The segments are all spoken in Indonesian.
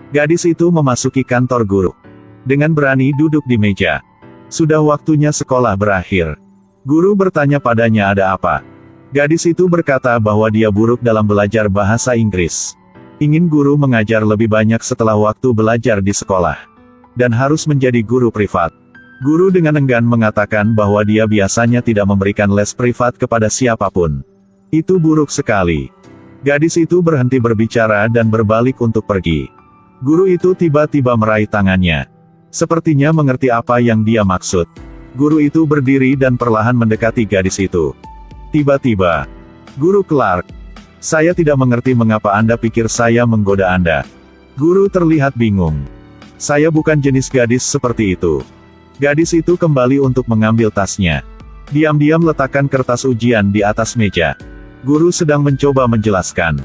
Gadis itu memasuki kantor guru. Dengan berani duduk di meja. Sudah waktunya sekolah berakhir. Guru bertanya padanya ada apa. Gadis itu berkata bahwa dia buruk dalam belajar bahasa Inggris. Ingin guru mengajar lebih banyak setelah waktu belajar di sekolah. Dan harus menjadi guru privat. Guru dengan enggan mengatakan bahwa dia biasanya tidak memberikan les privat kepada siapapun. Itu buruk sekali. Gadis itu berhenti berbicara dan berbalik untuk pergi. Guru itu tiba-tiba meraih tangannya. Sepertinya mengerti apa yang dia maksud. Guru itu berdiri dan perlahan mendekati gadis itu. Tiba-tiba, Guru Clark, saya tidak mengerti mengapa Anda pikir saya menggoda Anda. Guru terlihat bingung. Saya bukan jenis gadis seperti itu. Gadis itu kembali untuk mengambil tasnya. Diam-diam letakkan kertas ujian di atas meja. Guru sedang mencoba menjelaskan.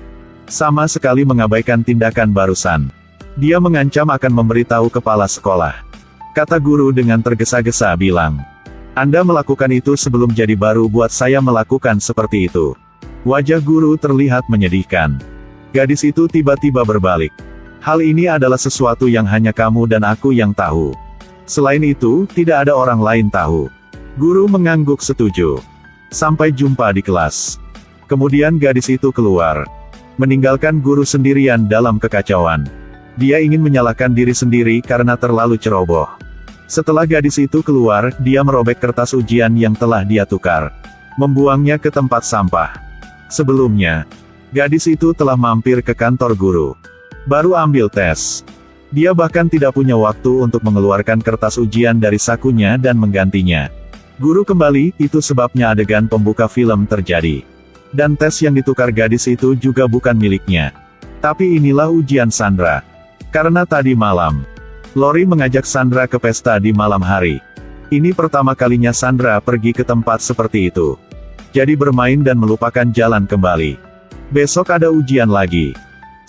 Sama sekali mengabaikan tindakan barusan. Dia mengancam akan memberitahu kepala sekolah. Kata guru dengan tergesa-gesa bilang. Anda melakukan itu sebelum jadi baru buat saya melakukan seperti itu. Wajah guru terlihat menyedihkan. Gadis itu tiba-tiba berbalik. Hal ini adalah sesuatu yang hanya kamu dan aku yang tahu. Selain itu, tidak ada orang lain tahu. Guru mengangguk setuju. Sampai jumpa di kelas. Kemudian gadis itu keluar. Meninggalkan guru sendirian dalam kekacauan. Dia ingin menyalahkan diri sendiri karena terlalu ceroboh. Setelah gadis itu keluar, dia merobek kertas ujian yang telah dia tukar. Membuangnya ke tempat sampah. Sebelumnya, gadis itu telah mampir ke kantor guru. Baru ambil tes. Dia bahkan tidak punya waktu untuk mengeluarkan kertas ujian dari sakunya dan menggantinya. Guru kembali, itu sebabnya adegan pembuka film terjadi. Dan tes yang ditukar gadis itu juga bukan miliknya. Tapi inilah ujian Sandra. Karena tadi malam, Lori mengajak Sandra ke pesta di malam hari. Ini pertama kalinya Sandra pergi ke tempat seperti itu. Jadi bermain dan melupakan jalan kembali. Besok ada ujian lagi.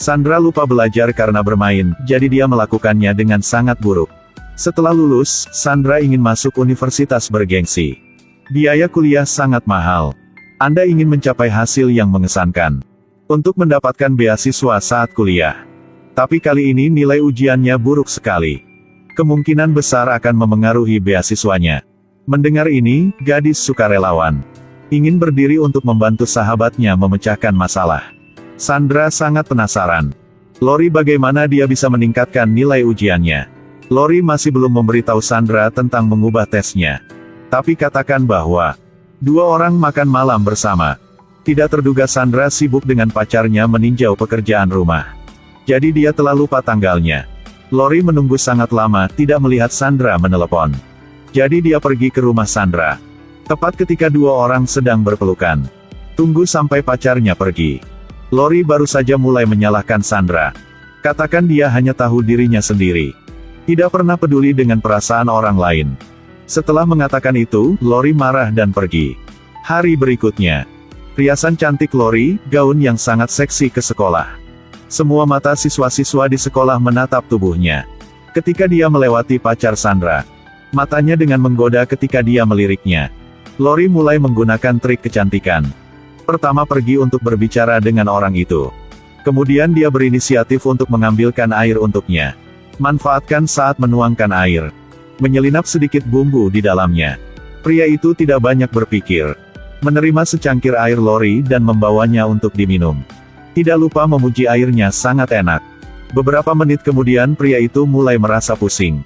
Sandra lupa belajar karena bermain, jadi dia melakukannya dengan sangat buruk. Setelah lulus, Sandra ingin masuk universitas bergengsi. Biaya kuliah sangat mahal. Anda ingin mencapai hasil yang mengesankan. Untuk mendapatkan beasiswa saat kuliah. Tapi kali ini nilai ujiannya buruk sekali. Kemungkinan besar akan memengaruhi beasiswanya. Mendengar ini, gadis sukarelawan. Ingin berdiri untuk membantu sahabatnya memecahkan masalah. Sandra sangat penasaran. Lori bagaimana dia bisa meningkatkan nilai ujiannya. Lori masih belum memberitahu Sandra tentang mengubah tesnya. Tapi katakan bahwa, dua orang makan malam bersama. Tidak terduga Sandra sibuk dengan pacarnya meninjau pekerjaan rumah. Jadi dia telah lupa tanggalnya. Lori menunggu sangat lama, tidak melihat Sandra menelepon. Jadi dia pergi ke rumah Sandra. Tepat ketika dua orang sedang berpelukan. Tunggu sampai pacarnya pergi. Lori baru saja mulai menyalahkan Sandra. Katakan dia hanya tahu dirinya sendiri. Tidak pernah peduli dengan perasaan orang lain. Setelah mengatakan itu, Lori marah dan pergi. Hari berikutnya. Riasan cantik Lori, gaun yang sangat seksi ke sekolah. Semua mata siswa-siswa di sekolah menatap tubuhnya. Ketika dia melewati pacar Sandra. Matanya dengan menggoda ketika dia meliriknya. Lori mulai menggunakan trik kecantikan. Pertama pergi untuk berbicara dengan orang itu. Kemudian dia berinisiatif untuk mengambilkan air untuknya. Manfaatkan saat menuangkan air. Menyelinap sedikit bumbu di dalamnya. Pria itu tidak banyak berpikir. Menerima secangkir air Lori dan membawanya untuk diminum. Tidak lupa memuji airnya sangat enak. Beberapa menit kemudian pria itu mulai merasa pusing.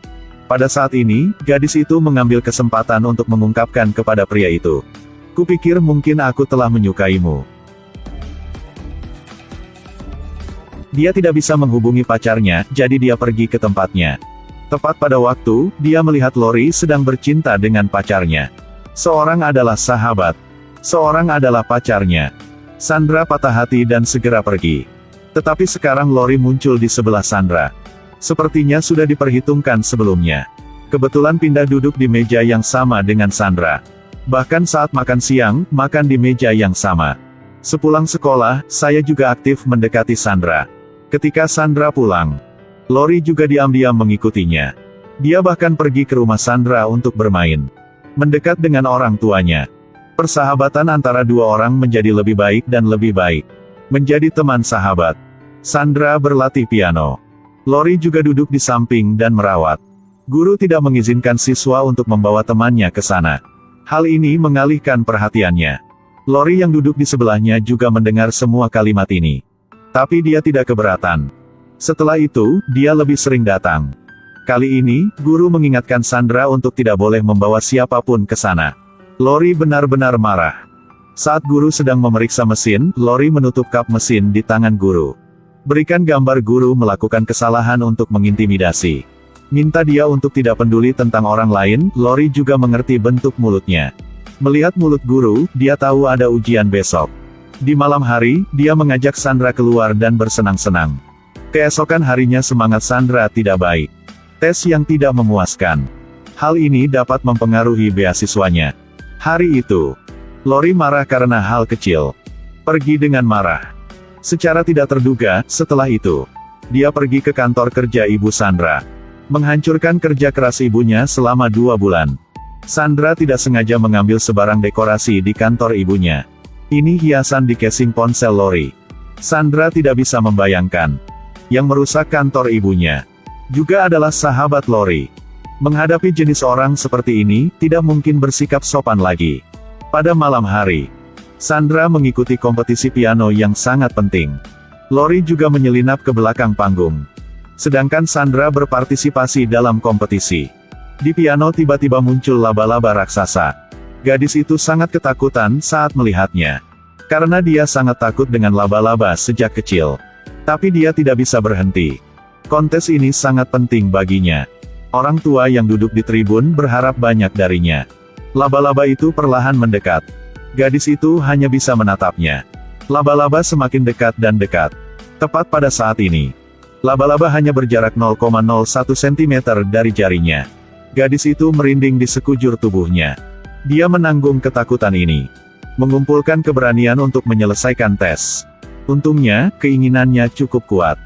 Pada saat ini, gadis itu mengambil kesempatan untuk mengungkapkan kepada pria itu. Kupikir mungkin aku telah menyukaimu. Dia tidak bisa menghubungi pacarnya, jadi dia pergi ke tempatnya. Tepat pada waktu, dia melihat Lori sedang bercinta dengan pacarnya. Seorang adalah sahabat. Seorang adalah pacarnya. Sandra patah hati dan segera pergi. Tetapi sekarang Lori muncul di sebelah Sandra. Sepertinya sudah diperhitungkan sebelumnya. Kebetulan pindah duduk di meja yang sama dengan Sandra. Bahkan saat makan siang, makan di meja yang sama. Sepulang sekolah, saya juga aktif mendekati Sandra. Ketika Sandra pulang, Lori juga diam-diam mengikutinya. Dia bahkan pergi ke rumah Sandra untuk bermain. Mendekat dengan orang tuanya. Persahabatan antara dua orang menjadi lebih baik dan lebih baik. Menjadi teman sahabat. Sandra berlatih piano. Lori juga duduk di samping dan merawat. Guru tidak mengizinkan siswa untuk membawa temannya ke sana. Hal ini mengalihkan perhatiannya. Lori yang duduk di sebelahnya juga mendengar semua kalimat ini. Tapi dia tidak keberatan. Setelah itu, dia lebih sering datang. Kali ini, guru mengingatkan Sandra untuk tidak boleh membawa siapapun ke sana. Lori benar-benar marah. Saat guru sedang memeriksa mesin, Lori menutup kap mesin di tangan guru. Berikan gambar guru melakukan kesalahan untuk mengintimidasi. Minta dia untuk tidak peduli tentang orang lain. Lori juga mengerti bentuk mulutnya. Melihat mulut guru, dia tahu ada ujian besok. Di malam hari, dia mengajak Sandra keluar dan bersenang-senang. Keesokan harinya semangat Sandra tidak baik. Tes yang tidak memuaskan. Hal ini dapat mempengaruhi beasiswanya. Hari itu, Lori marah karena hal kecil. Pergi dengan marah. Secara tidak terduga, setelah itu, dia pergi ke kantor kerja ibu Sandra. Menghancurkan kerja keras ibunya selama 2 bulan. Sandra tidak sengaja mengambil sebarang dekorasi di kantor ibunya. Ini hiasan di casing ponsel Lori. Sandra tidak bisa membayangkan. Yang merusak kantor ibunya juga adalah sahabat Lori. Menghadapi jenis orang seperti ini, tidak mungkin bersikap sopan lagi. Pada malam hari, Sandra mengikuti kompetisi piano yang sangat penting. Lori juga menyelinap ke belakang panggung. Sedangkan Sandra berpartisipasi dalam kompetisi. Di piano tiba-tiba muncul laba-laba raksasa. Gadis itu sangat ketakutan saat melihatnya. Karena dia sangat takut dengan laba-laba sejak kecil. Tapi dia tidak bisa berhenti. Kontes ini sangat penting baginya. Orang tua yang duduk di tribun berharap banyak darinya. Laba-laba itu perlahan mendekat. Gadis itu hanya bisa menatapnya. Laba-laba semakin dekat dan dekat. Tepat pada saat ini, laba-laba hanya berjarak 0,01 cm dari jarinya. Gadis itu merinding di sekujur tubuhnya. Dia menanggung ketakutan ini. Mengumpulkan keberanian untuk menyelesaikan tes. Untungnya, keinginannya cukup kuat.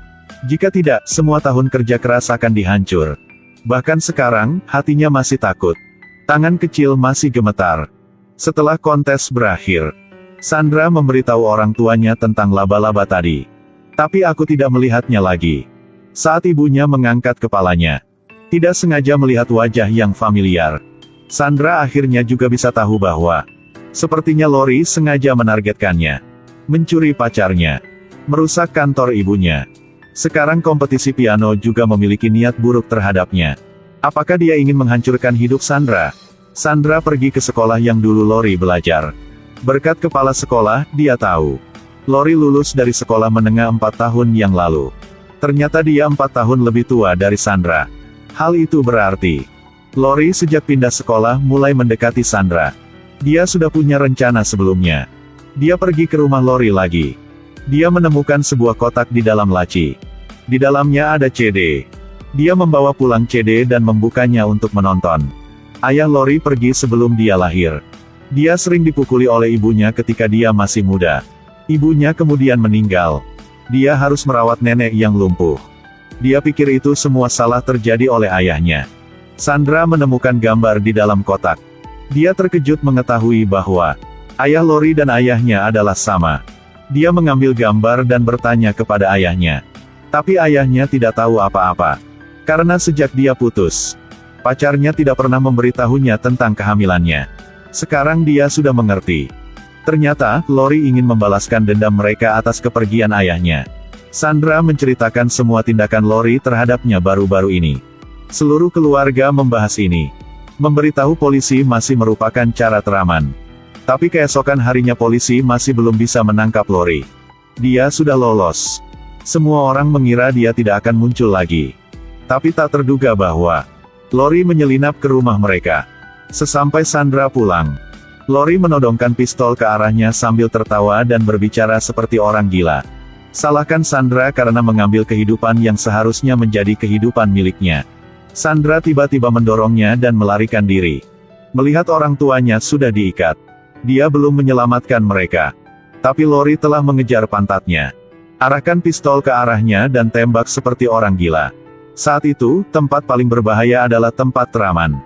Jika tidak, semua tahun kerja keras akan dihancur. Bahkan sekarang, hatinya masih takut. Tangan kecil masih gemetar. Setelah kontes berakhir, Sandra memberitahu orang tuanya tentang laba-laba tadi. Tapi aku tidak melihatnya lagi. Saat ibunya mengangkat kepalanya, tidak sengaja melihat wajah yang familiar. Sandra akhirnya juga bisa tahu bahwa, sepertinya Lori sengaja menargetkannya. Mencuri pacarnya. Merusak kantor ibunya. Sekarang kompetisi piano juga memiliki niat buruk terhadapnya. Apakah dia ingin menghancurkan hidup Sandra? Sandra pergi ke sekolah yang dulu Lori belajar. Berkat kepala sekolah, dia tahu. Lori lulus dari sekolah menengah 4 tahun yang lalu. Ternyata dia 4 tahun lebih tua dari Sandra. Hal itu berarti, Lori sejak pindah sekolah mulai mendekati Sandra. Dia sudah punya rencana sebelumnya. Dia pergi ke rumah Lori lagi. Dia menemukan sebuah kotak di dalam laci. Di dalamnya ada CD. Dia membawa pulang CD dan membukanya untuk menonton. Ayah Lori pergi sebelum dia lahir. Dia sering dipukuli oleh ibunya ketika dia masih muda. Ibunya kemudian meninggal. Dia harus merawat nenek yang lumpuh. Dia pikir itu semua salah terjadi oleh ayahnya. Sandra menemukan gambar di dalam kotak. Dia terkejut mengetahui bahwa ayah Lori dan ayahnya adalah sama. Dia mengambil gambar dan bertanya kepada ayahnya. Tapi ayahnya tidak tahu apa-apa. Karena sejak dia putus, pacarnya tidak pernah memberitahunya tentang kehamilannya. Sekarang dia sudah mengerti. Ternyata, Lori ingin membalaskan dendam mereka atas kepergian ayahnya. Sandra menceritakan semua tindakan Lori terhadapnya baru-baru ini. Seluruh keluarga membahas ini. Memberitahu polisi masih merupakan cara teraman. Tapi keesokan harinya polisi masih belum bisa menangkap Lori. Dia sudah lolos. Semua orang mengira dia tidak akan muncul lagi. Tapi tak terduga bahwa Lori menyelinap ke rumah mereka. Sesampai Sandra pulang, Lori menodongkan pistol ke arahnya sambil tertawa dan berbicara seperti orang gila. Salahkan Sandra karena mengambil kehidupan yang seharusnya menjadi kehidupan miliknya. Sandra tiba-tiba mendorongnya dan melarikan diri. Melihat orang tuanya sudah diikat, dia belum menyelamatkan mereka. Tapi Lori telah mengejar pantatnya. Arahkan pistol ke arahnya dan tembak seperti orang gila. Saat itu, tempat paling berbahaya adalah tempat teraman.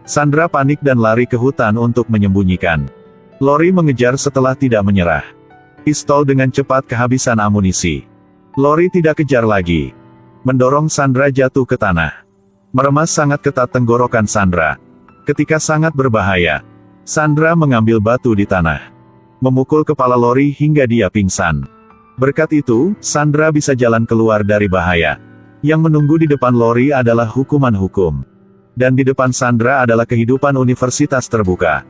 Sandra panik dan lari ke hutan untuk menyembunyikan. Lori mengejar setelah tidak menyerah. Pistol dengan cepat kehabisan amunisi. Lori tidak kejar lagi. mendorong Sandra jatuh ke tanah. Meremas sangat ketat tenggorokan Sandra. Ketika sangat berbahaya, Sandra mengambil batu di tanah, memukul kepala Lori hingga dia pingsan. Berkat itu, Sandra bisa jalan keluar dari bahaya. Yang menunggu di depan Lori adalah hukuman hukum. Dan di depan Sandra adalah kehidupan universitas terbuka.